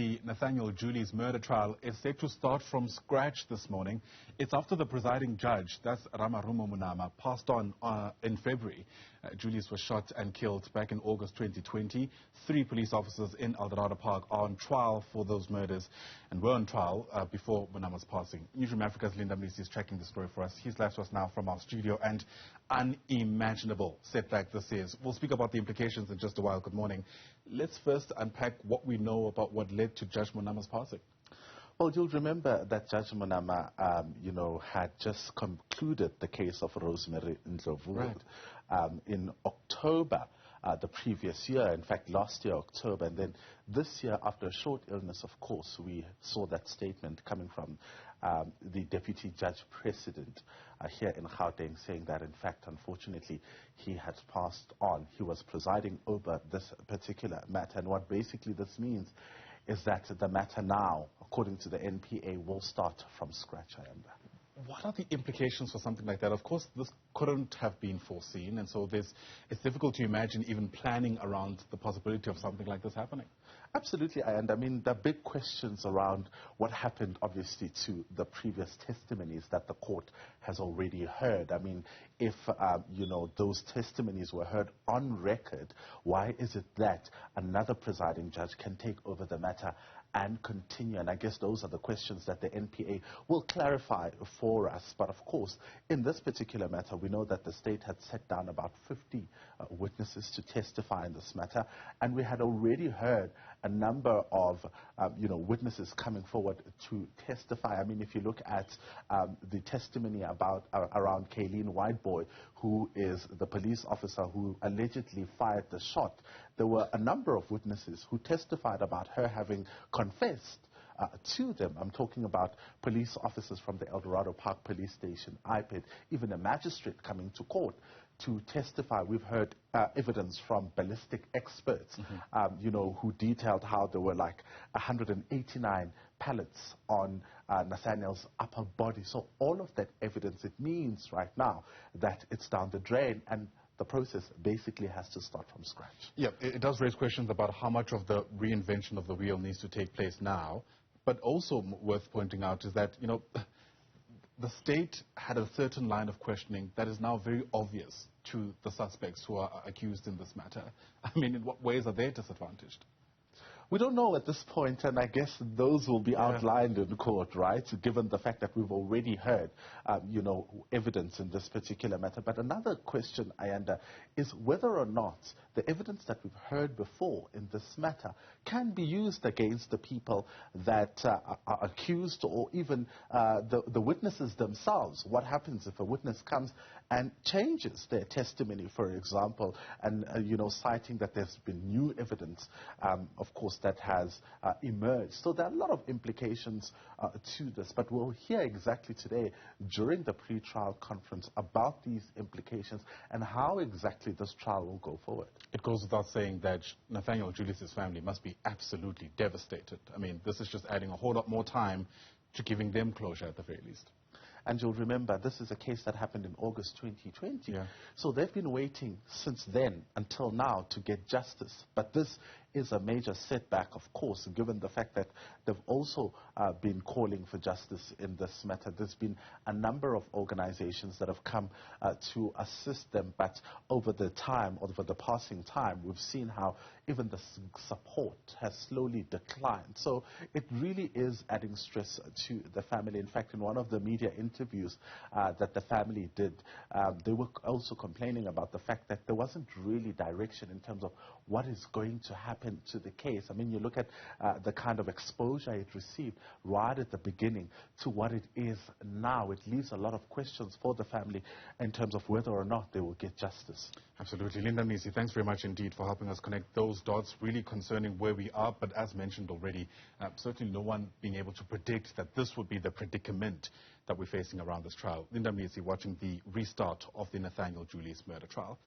The Nathaniel Julies murder trial is set to start from scratch this morning. It's after the presiding judge, that's Ramarumo Monama, passed on in February. Julies was shot and killed back in August 2020. 3 police officers in Eldorado Park are on trial for those murders and were on trial before Monama's passing. Newzroom Afrika's Mnisi is tracking the story for us. He's live to us now from our studio, and unimaginable setback this is. We'll speak about the implications in just a while. Good morning. Let's first unpack what we know about what led to Judge Monama's passing. Well, you'll remember that Judge Monama, had just concluded the case of Rosemary Ndlovu in October the previous year. In fact, last year, October. And then this year, after a short illness, of course, we saw that statement coming from the Deputy Judge President here in Gauteng, saying that, in fact, unfortunately, he had passed on. He was presiding over this particular matter. And what basically this means is that the matter now, according to the NPA, will start from scratch, What are the implications for something like that? Of course, this couldn't have been foreseen, and so it's difficult to imagine even planning around the possibility of something like this happening. Absolutely, and I mean, the big questions around what happened, obviously, to the previous testimonies that the court has already heard. I mean, if, those testimonies were heard on record, why is it that another presiding judge can take over the matter and continue? And I guess those are the questions that the NPA will clarify for us. But of course, in this particular matter, we know that the state had set down about 50 witnesses to testify in this matter. And we had already heard a number of, witnesses coming forward to testify. I mean, if you look at the testimony around Kayleen Whiteboy, who is the police officer who allegedly fired the shot, there were a number of witnesses who testified about her having confessed to them. I'm talking about police officers from the Eldorado Park Police Station, IPED, even a magistrate coming to court to testify. We've heard evidence from ballistic experts, who detailed how there were like 189 pellets on Nathaniel's upper body. So all of that evidence, it means right now that it's down the drain, and the process basically has to start from scratch. Yeah, it does raise questions about how much of the reinvention of the wheel needs to take place now. But also worth pointing out is that, the state had a certain line of questioning that is now very obvious to the suspects who are accused in this matter. I mean, in what ways are they disadvantaged? We don't know at this point, and I guess those will be outlined in court, right, given the fact that we've already heard, evidence in this particular matter. But another question, Ayanda, is whether or not the evidence that we've heard before in this matter can be used against the people that are accused, or even the witnesses themselves. What happens if a witness comes and changes their testimony, for example, and, citing that there's been new evidence, of course, that has emerged. So there are a lot of implications to this, but we'll hear exactly today during the pre-trial conference about these implications and how exactly this trial will go forward. It goes without saying that Nathaniel Julies' family must be absolutely devastated. I mean, this is just adding a whole lot more time to giving them closure at the very least. And you'll remember, this is a case that happened in August 2020. Yeah. So they've been waiting since then until now to get justice. But this is a major setback, of course, given the fact that they've also been calling for justice in this matter. There's been a number of organizations that have come to assist them, but over the passing time, we've seen how even the support has slowly declined. So it really is adding stress to the family. In fact, in one of the media interviews that the family did, they were also complaining about the fact that there wasn't really direction in terms of what is going to happen to the case. I mean, you look at the kind of exposure it received right at the beginning to what it is now. It leaves a lot of questions for the family in terms of whether or not they will get justice. Absolutely. Mnisi, thanks very much indeed for helping us connect those dots, really concerning where we are. But as mentioned already, certainly no one being able to predict that this would be the predicament that we're facing around this trial. Mnisi watching the restart of the Nathaniel Julies murder trial.